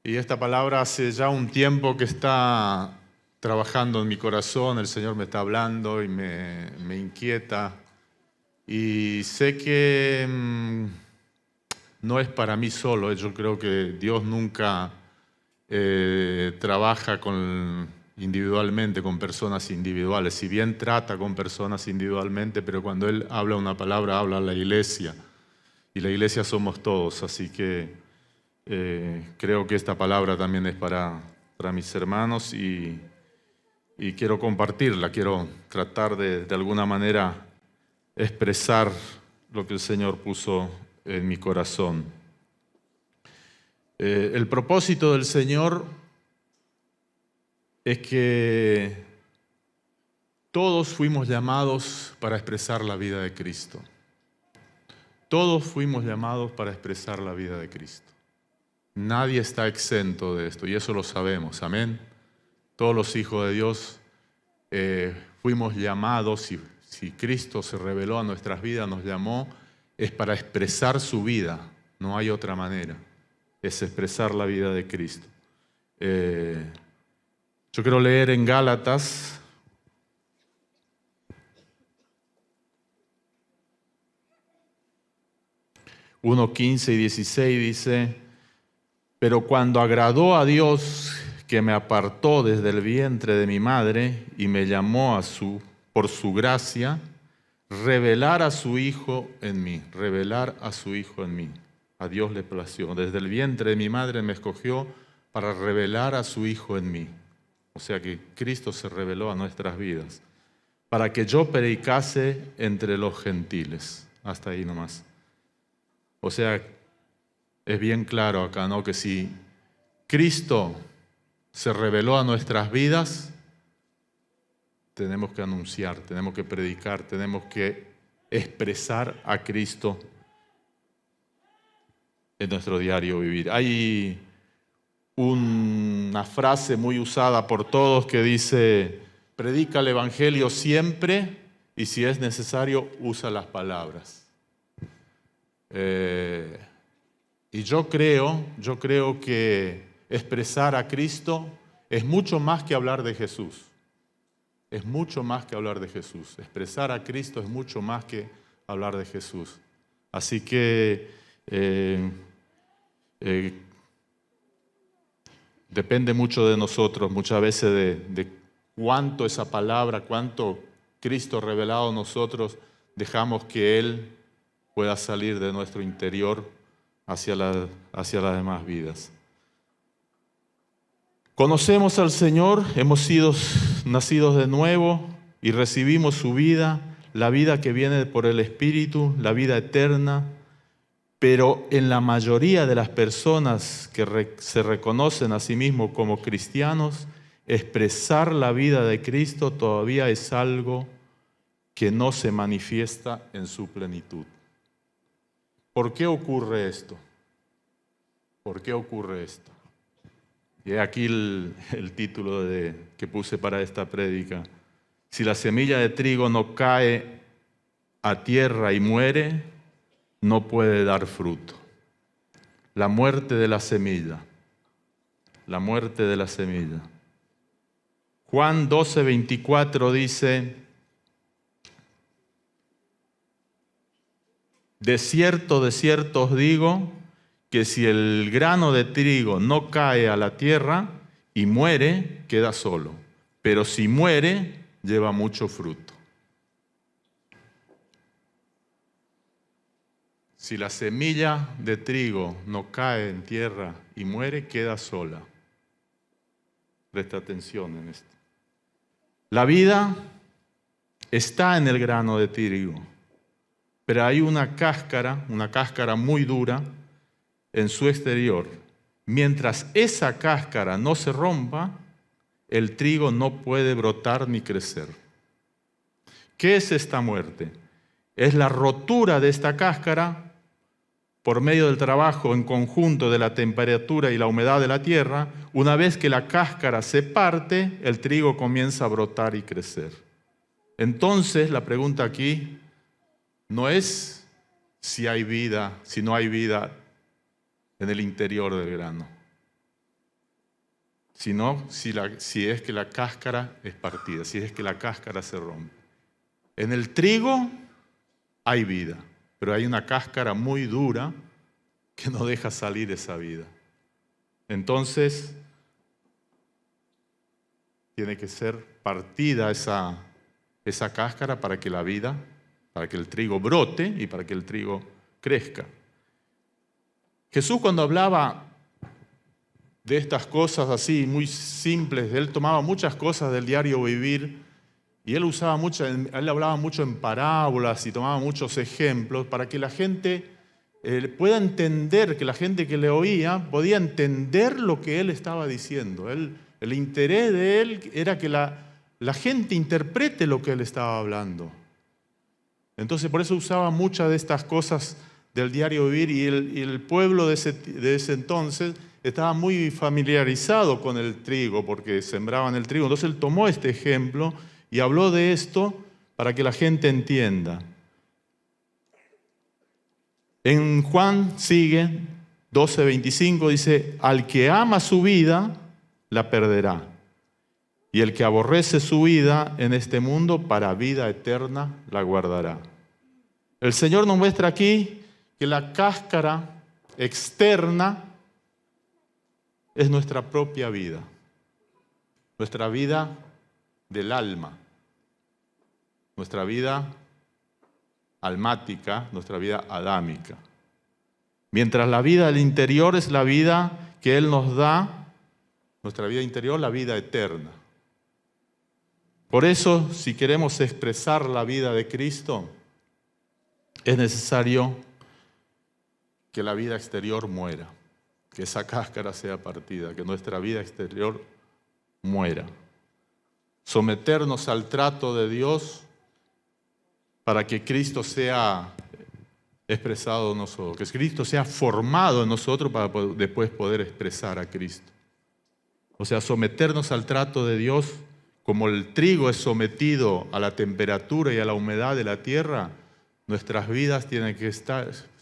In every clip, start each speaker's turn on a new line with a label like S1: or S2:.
S1: Y esta palabra hace ya un tiempo que está trabajando en mi corazón, el Señor me está hablando y me inquieta. Y sé que no es para mí solo, yo creo que Dios nunca trabaja individualmente con personas individuales, si bien trata con personas individualmente, pero cuando Él habla una palabra, habla a la iglesia, y la iglesia somos todos, así que creo que esta palabra también es para mis hermanos y quiero compartirla, quiero tratar de alguna manera expresar lo que el Señor puso en mi corazón. El propósito del Señor es que todos fuimos llamados para expresar la vida de Cristo. Todos fuimos llamados para expresar la vida de Cristo. Nadie está exento de esto y eso lo sabemos, amén. Todos los hijos de Dios fuimos llamados, si Cristo se reveló a nuestras vidas, nos llamó, es para expresar su vida, no hay otra manera, es expresar la vida de Cristo. Yo quiero leer en Gálatas, (1) 15 y 16 dice: pero cuando agradó a Dios, que me apartó desde el vientre de mi madre y me llamó por su gracia, revelar a su Hijo en mí, revelar a su Hijo en mí. A Dios le plació. Desde el vientre de mi madre me escogió para revelar a su Hijo en mí. O sea que Cristo se reveló a nuestras vidas, para que yo predicase entre los gentiles. Hasta ahí nomás. O sea, es bien claro acá, ¿no? Que si Cristo se reveló a nuestras vidas, tenemos que anunciar, tenemos que predicar, tenemos que expresar a Cristo en nuestro diario vivir. Hay una frase muy usada por todos que dice: predica el Evangelio siempre y si es necesario, usa las palabras. Y yo creo que expresar a Cristo es mucho más que hablar de Jesús. Es mucho más que hablar de Jesús. Expresar a Cristo es mucho más que hablar de Jesús. Así que depende mucho de nosotros, muchas veces de cuánto esa palabra, cuánto Cristo revelado a nosotros, dejamos que Él pueda salir de nuestro interior hacia las demás vidas. Conocemos al Señor, hemos sido nacidos de nuevo y recibimos su vida, la vida que viene por el Espíritu, la vida eterna, pero en la mayoría de las personas que se reconocen a sí mismos como cristianos, expresar la vida de Cristo todavía es algo que no se manifiesta en su plenitud. ¿Por qué ocurre esto? ¿Por qué ocurre esto? Y aquí el título que puse para esta prédica. Si la semilla de trigo no cae a tierra y muere, no puede dar fruto. La muerte de la semilla. La muerte de la semilla. Juan 12:24 dice: de cierto os digo, que si el grano de trigo no cae a la tierra y muere, queda solo. Pero si muere, lleva mucho fruto. Si la semilla de trigo no cae en tierra y muere, queda sola. Presta atención en esto. La vida está en el grano de trigo, pero hay una cáscara muy dura en su exterior. Mientras esa cáscara no se rompa, el trigo no puede brotar ni crecer. ¿Qué es esta muerte? Es la rotura de esta cáscara por medio del trabajo en conjunto de la temperatura y la humedad de la tierra. Una vez que la cáscara se parte, el trigo comienza a brotar y crecer. Entonces, la pregunta aquí no es si hay vida, si no hay vida en el interior del grano. sino si es que la cáscara es partida, si es que la cáscara se rompe. En el trigo hay vida, pero hay una cáscara muy dura que no deja salir esa vida. Entonces, tiene que ser partida esa cáscara para que la vida, para que el trigo brote y para que el trigo crezca. Jesús, cuando hablaba de estas cosas así muy simples, él tomaba muchas cosas del diario vivir y él hablaba mucho en parábolas y tomaba muchos ejemplos para que la gente pueda entender, que la gente que le oía podía entender lo que él estaba diciendo. El interés de él era que la gente interprete lo que él estaba hablando. Entonces por eso usaba muchas de estas cosas del diario vivir y el pueblo de ese entonces estaba muy familiarizado con el trigo porque sembraban el trigo. Entonces él tomó este ejemplo y habló de esto para que la gente entienda. En Juan sigue 12:25 dice, al que ama su vida, la perderá. Y el que aborrece su vida en este mundo, para vida eterna la guardará. El Señor nos muestra aquí que la cáscara externa es nuestra propia vida, nuestra vida del alma, nuestra vida almática, nuestra vida adámica. Mientras la vida del interior es la vida que Él nos da, nuestra vida interior, la vida eterna. Por eso, si queremos expresar la vida de Cristo, es necesario que la vida exterior muera, que esa cáscara sea partida, que nuestra vida exterior muera. Someternos al trato de Dios para que Cristo sea expresado en nosotros, que Cristo sea formado en nosotros para después poder expresar a Cristo. O sea, someternos al trato de Dios, como el trigo es sometido a la temperatura y a la humedad de la tierra, nuestras vidas tienen que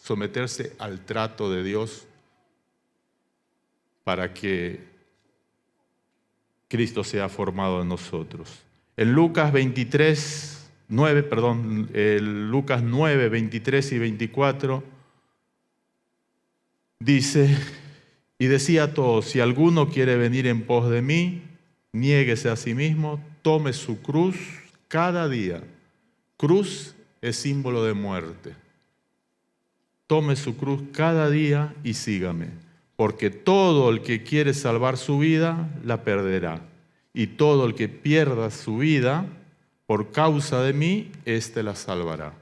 S1: someterse al trato de Dios para que Cristo sea formado en nosotros. En Lucas 9, 23 y 24, dice, y decía a todos, si alguno quiere venir en pos de mí, niéguese a sí mismo, tome su cruz cada día. Cruz es símbolo de muerte. Tome su cruz cada día y sígame, porque todo el que quiere salvar su vida, la perderá. Y todo el que pierda su vida, por causa de mí, éste la salvará.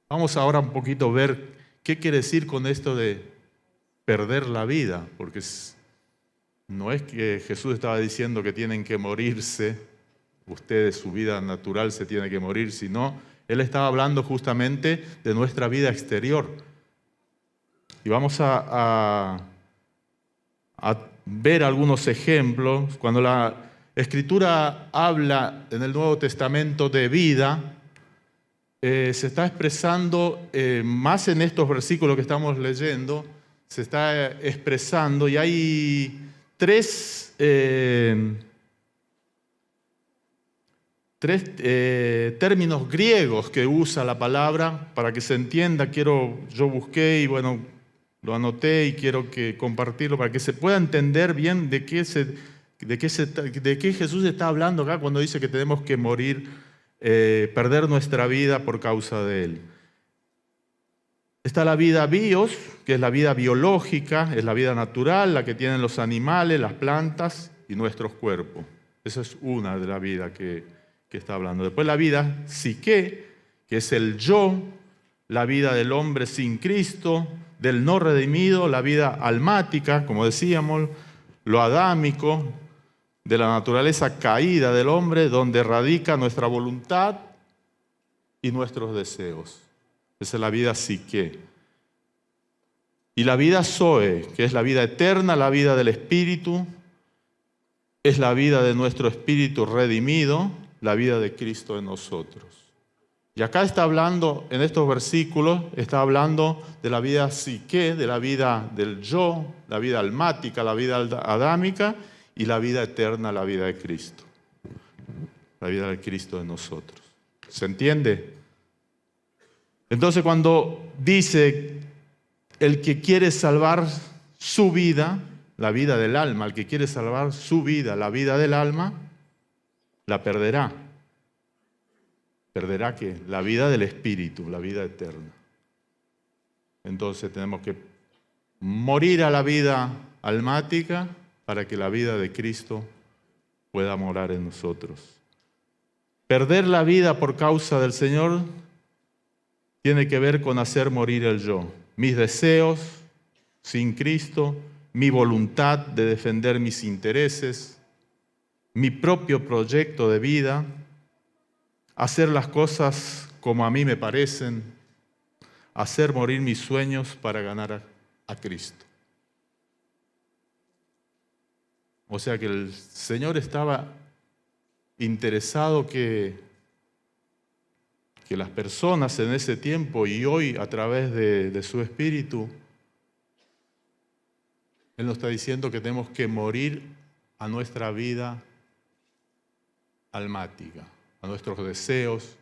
S1: Vamos ahora un poquito a ver qué quiere decir con esto de perder la vida, porque no es que Jesús estaba diciendo que tienen que morirse, ustedes su vida natural se tiene que morir, sino Él estaba hablando justamente de nuestra vida exterior. Y vamos a ver algunos ejemplos. Cuando la Escritura habla en el Nuevo Testamento de vida, se está expresando, más en estos versículos que estamos leyendo, se está expresando y hay tres términos griegos que usa la palabra para que se entienda. Yo busqué y bueno, lo anoté y quiero compartirlo para que se pueda entender bien de qué Jesús está hablando acá cuando dice que tenemos que morir, perder nuestra vida por causa de Él. Está la vida bios, que es la vida biológica, es la vida natural, la que tienen los animales, las plantas y nuestros cuerpos. Esa es una de la vida que está hablando. Después la vida psique, que es el yo, la vida del hombre sin Cristo, del no redimido, la vida almática, como decíamos, lo adámico, de la naturaleza caída del hombre, donde radica nuestra voluntad y nuestros deseos. Esa es la vida psique. Y la vida zoe, que es la vida eterna, la vida del Espíritu, es la vida de nuestro espíritu redimido, la vida de Cristo en nosotros. Y acá está hablando, en estos versículos, está hablando de la vida psique, de la vida del yo, la vida almática, la vida adámica, y la vida eterna, la vida de Cristo. La vida de Cristo en nosotros. ¿Se entiende? Entonces cuando dice el que quiere salvar su vida, la vida del alma, el que quiere salvar su vida, la vida del alma, la perderá. ¿Perderá qué? La vida del espíritu, la vida eterna. Entonces tenemos que morir a la vida almática para que la vida de Cristo pueda morar en nosotros. Perder la vida por causa del Señor tiene que ver con hacer morir el yo. Mis deseos sin Cristo, mi voluntad de defender mis intereses, mi propio proyecto de vida, hacer las cosas como a mí me parecen, hacer morir mis sueños para ganar a Cristo. O sea que el Señor estaba interesado que las personas en ese tiempo y hoy a través de su Espíritu, Él nos está diciendo que tenemos que morir a nuestra vida almática, a nuestros deseos.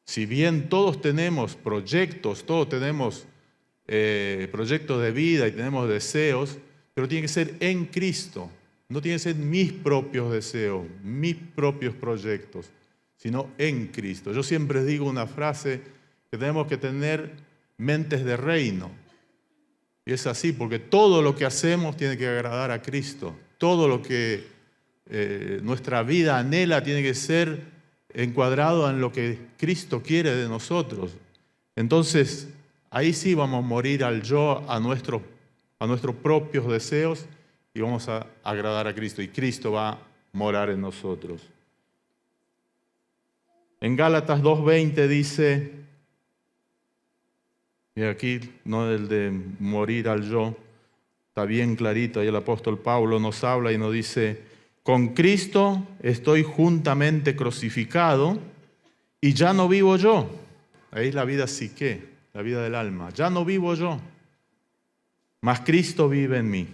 S1: Si bien todos tenemos proyectos, todos tenemos proyectos de vida y tenemos deseos, pero tiene que ser en Cristo. No tiene que ser mis propios deseos, mis propios proyectos, sino en Cristo. Yo siempre digo una frase que tenemos que tener mentes de reino. Y es así, porque todo lo que hacemos tiene que agradar a Cristo. Todo lo que nuestra vida anhela tiene que ser encuadrado en lo que Cristo quiere de nosotros. Entonces, ahí sí vamos a morir al yo, a nuestros propios deseos y vamos a agradar a Cristo. Y Cristo va a morar en nosotros. En Gálatas 2:20 dice, y aquí no el de morir al yo, está bien clarito, ahí el apóstol Pablo nos habla y nos dice, con Cristo estoy juntamente crucificado y ya no vivo yo. Ahí es la vida psique, la vida del alma. Ya no vivo yo, mas Cristo vive en mí.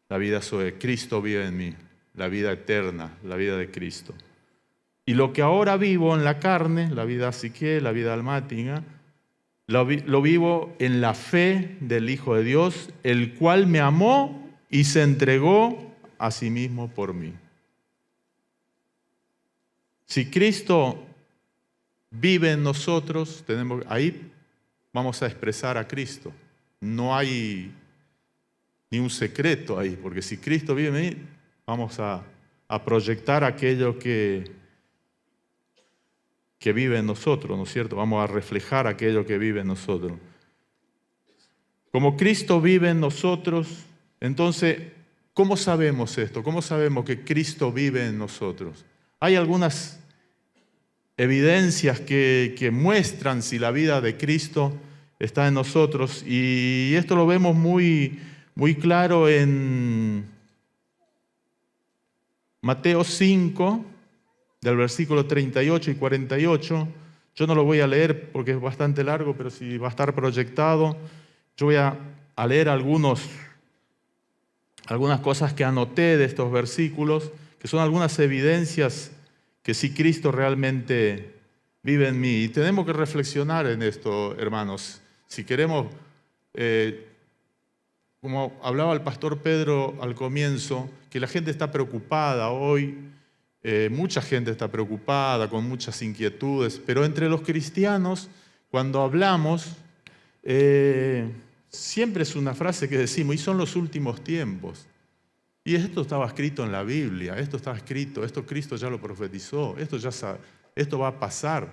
S1: La vida soy, Cristo vive en mí, la vida eterna, la vida de Cristo. Y lo que ahora vivo en la carne, la vida psique, la vida almática, lo vivo en la fe del Hijo de Dios, el cual me amó y se entregó a sí mismo por mí. Si Cristo vive en nosotros, ahí vamos a expresar a Cristo. No hay ni un secreto ahí, porque si Cristo vive en mí, vamos a proyectar aquello que vive en nosotros, ¿no es cierto? Vamos a reflejar aquello que vive en nosotros. Como Cristo vive en nosotros, entonces, ¿cómo sabemos esto? ¿Cómo sabemos que Cristo vive en nosotros? Hay algunas evidencias que muestran si la vida de Cristo está en nosotros, y esto lo vemos muy, muy claro en Mateo 5, del versículo 38 y 48. Yo no lo voy a leer porque es bastante largo, pero si va a estar proyectado, yo voy a leer algunas cosas que anoté de estos versículos, que son algunas evidencias que sí Cristo realmente vive en mí. Y tenemos que reflexionar en esto, hermanos. Si queremos, como hablaba el pastor Pedro al comienzo, que la gente está preocupada hoy, mucha gente está preocupada, con muchas inquietudes, pero entre los cristianos, cuando hablamos, siempre es una frase que decimos, y son los últimos tiempos. Y esto estaba escrito en la Biblia, esto estaba escrito, esto Cristo ya lo profetizó, esto va a pasar.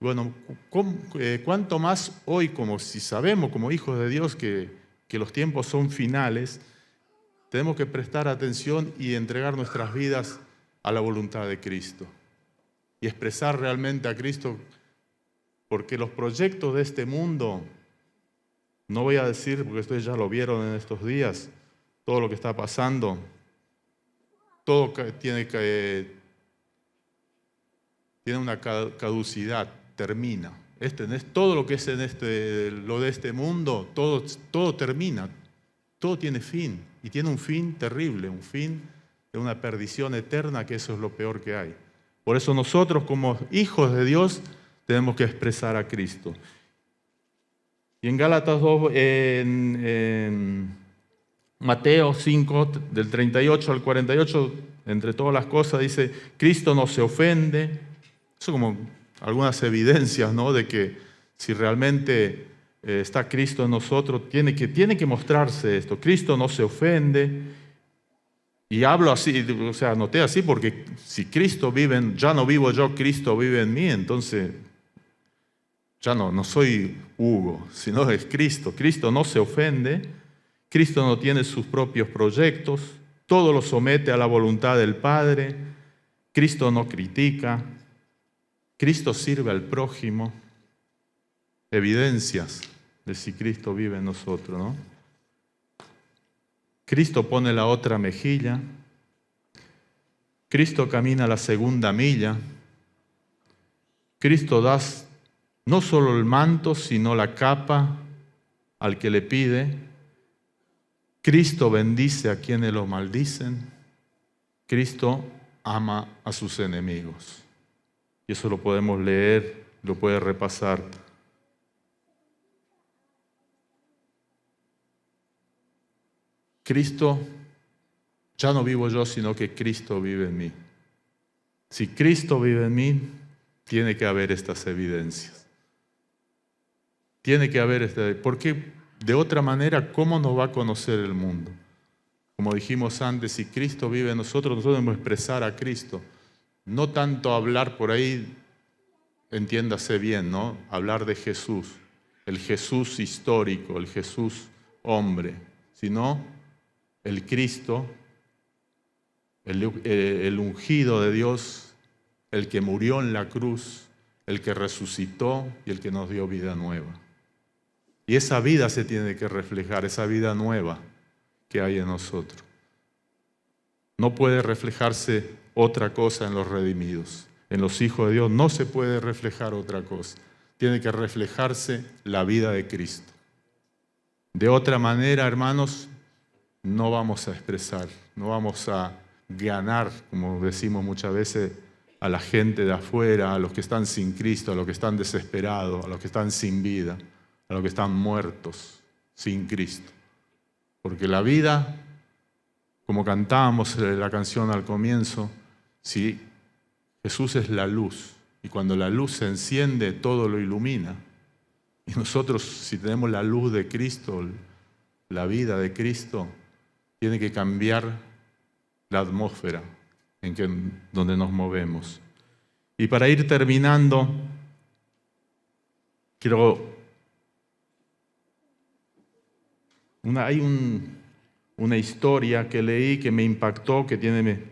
S1: Bueno, ¿cuánto más hoy, como si sabemos como hijos de Dios que los tiempos son finales, tenemos que prestar atención y entregar nuestras vidas a la voluntad de Cristo y expresar realmente a Cristo, porque los proyectos de este mundo, no voy a decir, porque ustedes ya lo vieron en estos días, todo lo que está pasando, todo tiene una caducidad, termina. Todo lo que es lo de este mundo, todo termina, todo tiene fin, y tiene un fin terrible, un fin de una perdición eterna, que eso es lo peor que hay. Por eso nosotros como hijos de Dios tenemos que expresar a Cristo. Y en Gálatas 2, en Mateo 5, del 38 al 48, entre todas las cosas, dice, Cristo no se ofende. Eso como algunas evidencias, ¿no?, de que si realmente está Cristo en nosotros, tiene que mostrarse esto. Cristo no se ofende. Y hablo así, o sea, anoté así porque si Cristo vive, ya no vivo yo, Cristo vive en mí, entonces ya no soy Hugo, sino es Cristo. Cristo no se ofende, Cristo no tiene sus propios proyectos, todo lo somete a la voluntad del Padre, Cristo no critica, Cristo sirve al prójimo. Evidencias de si Cristo vive en nosotros, ¿no? Cristo pone la otra mejilla, Cristo camina la segunda milla, Cristo da no solo el manto, sino la capa al que le pide, Cristo bendice a quienes lo maldicen, Cristo ama a sus enemigos. Y eso lo podemos leer, lo puede repasar. Cristo, ya no vivo yo, sino que Cristo vive en mí. Si Cristo vive en mí, tiene que haber estas evidencias. Tiene que haber porque de otra manera, ¿cómo nos va a conocer el mundo? Como dijimos antes, si Cristo vive en nosotros debemos expresar a Cristo. No tanto hablar por ahí, entiéndase bien, ¿no? Hablar de Jesús, el Jesús histórico, el Jesús hombre, sino el Cristo, el ungido de Dios, el que murió en la cruz, el que resucitó y el que nos dio vida nueva. Y esa vida se tiene que reflejar, esa vida nueva que hay en nosotros. No puede reflejarse otra cosa en los redimidos. En los hijos de Dios no se puede reflejar otra cosa. Tiene que reflejarse la vida de Cristo. De otra manera, hermanos, no vamos a expresar, no vamos a ganar, como decimos muchas veces, a la gente de afuera, a los que están sin Cristo, a los que están desesperados, a los que están sin vida, a los que están muertos sin Cristo. Porque la vida, como cantábamos la canción al comienzo, si Jesús es la luz, y cuando la luz se enciende, todo lo ilumina. Y nosotros, si tenemos la luz de Cristo, la vida de Cristo, tiene que cambiar la atmósfera donde nos movemos. Y para ir terminando, hay una historia que leí que me impactó, que tiene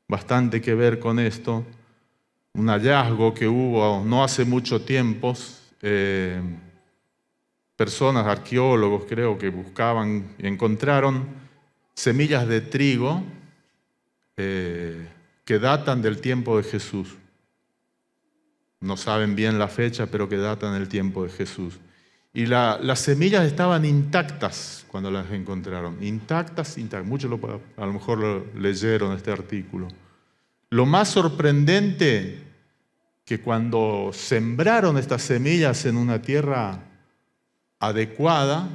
S1: bastante que ver con esto. Un hallazgo que hubo no hace mucho tiempo. Personas, arqueólogos creo, que buscaban y encontraron semillas de trigo que datan del tiempo de Jesús. No saben bien la fecha, pero que datan del tiempo de Jesús. Y las semillas estaban intactas cuando las encontraron. Intactas. Muchos a lo mejor lo leyeron este artículo. Lo más sorprendente, que cuando sembraron estas semillas en una tierra adecuada,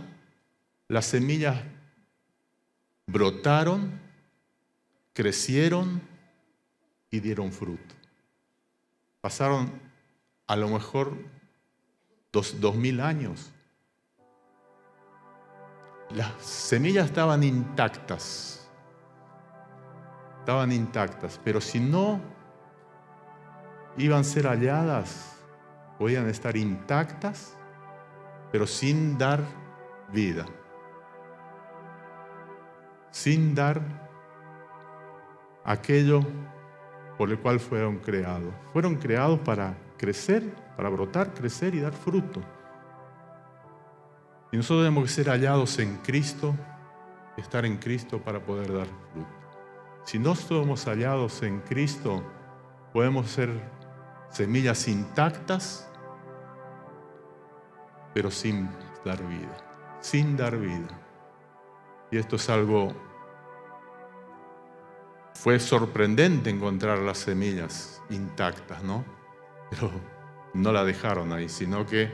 S1: las semillas brotaron, crecieron y dieron fruto. Pasaron a lo mejor 2000 años. Las semillas estaban intactas, pero si no iban a ser halladas, podían estar intactas, pero sin dar vida, sin dar aquello por el cual fueron creados. Fueron creados para crecer, para brotar, crecer y dar fruto. Y nosotros tenemos que ser hallados en Cristo, estar en Cristo para poder dar fruto. Si no somos hallados en Cristo, podemos ser semillas intactas, pero sin dar vida, sin dar vida. Y esto es algo fue sorprendente encontrar las semillas intactas, ¿no? Pero no la dejaron ahí, sino que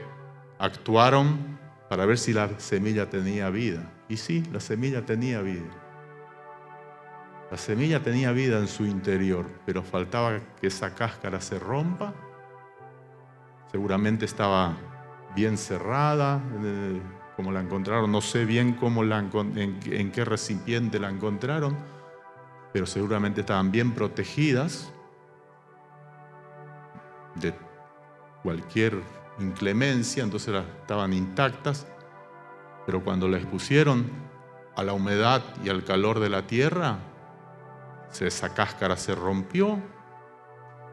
S1: actuaron para ver si la semilla tenía vida. Y sí, la semilla tenía vida. La semilla tenía vida en su interior, pero faltaba que esa cáscara se rompa. Seguramente estaba bien cerrada, como la encontraron. No sé bien en qué recipiente la encontraron, pero seguramente estaban bien protegidas de cualquier inclemencia, entonces estaban intactas. Pero cuando la expusieron a la humedad y al calor de la tierra, esa cáscara se rompió,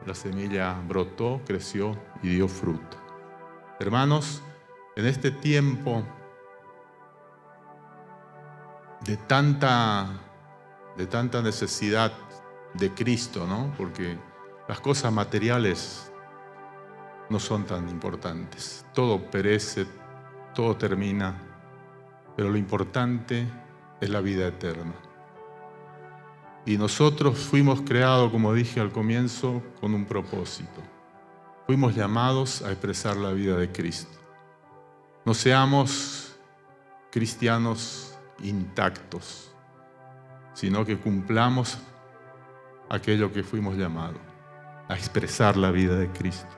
S1: la semilla brotó, creció y dio fruto. Hermanos, en este tiempo de tanta necesidad de Cristo, ¿no? Porque las cosas materiales no son tan importantes. Todo perece, todo termina, pero lo importante es la vida eterna. Y nosotros fuimos creados, como dije al comienzo, con un propósito. Fuimos llamados a expresar la vida de Cristo. No seamos cristianos intactos, sino que cumplamos aquello que fuimos llamados, a expresar la vida de Cristo.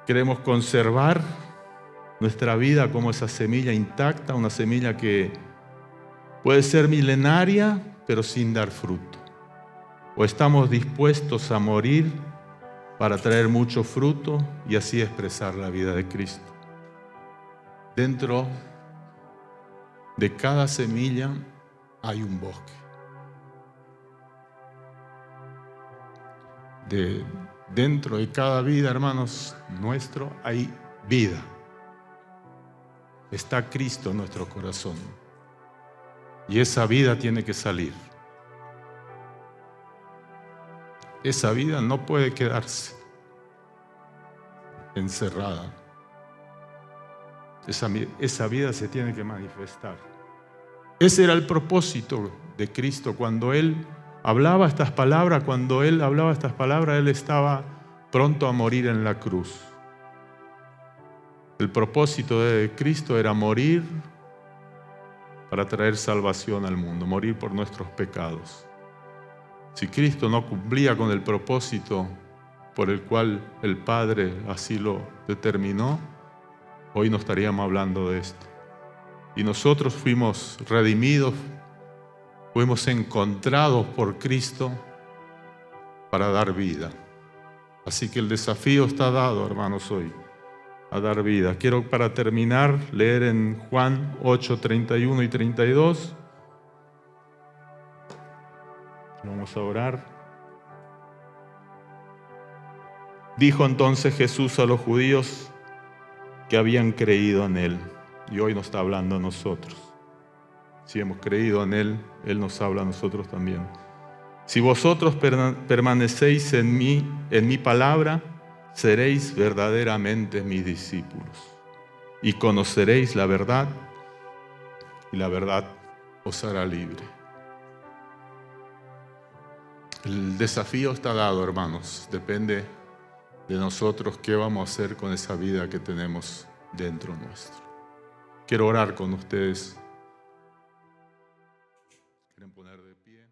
S1: Queremos conservar nuestra vida como esa semilla intacta, una semilla que puede ser milenaria, pero sin dar fruto. O estamos dispuestos a morir para traer mucho fruto y así expresar la vida de Cristo. Dentro de cada semilla hay un bosque. Dentro de cada vida, hermanos, nuestro hay vida. Está Cristo en nuestro corazón. Y esa vida tiene que salir. Esa vida no puede quedarse encerrada. Esa vida se tiene que manifestar. Ese era el propósito de Cristo cuando Él hablaba estas palabras. Cuando Él hablaba estas palabras, Él estaba pronto a morir en la cruz. El propósito de Cristo era morir para traer salvación al mundo, morir por nuestros pecados. Si Cristo no cumplía con el propósito por el cual el Padre así lo determinó, hoy no estaríamos hablando de esto. Y nosotros fuimos redimidos, fuimos encontrados por Cristo para dar vida. Así que el desafío está dado, hermanos, hoy, a dar vida. Quiero, para terminar, leer en Juan 8, 31 y 32. Vamos a orar. Dijo entonces Jesús a los judíos que habían creído en Él. Y hoy nos está hablando a nosotros. Si hemos creído en Él, Él nos habla a nosotros también. Si vosotros permanecéis en mi palabra, seréis verdaderamente mis discípulos. Y conoceréis la verdad, y la verdad os hará libre. El desafío está dado, hermanos. Depende de nosotros qué vamos a hacer con esa vida que tenemos dentro nuestro. Quiero orar con ustedes. ¿Quieren poner de pie?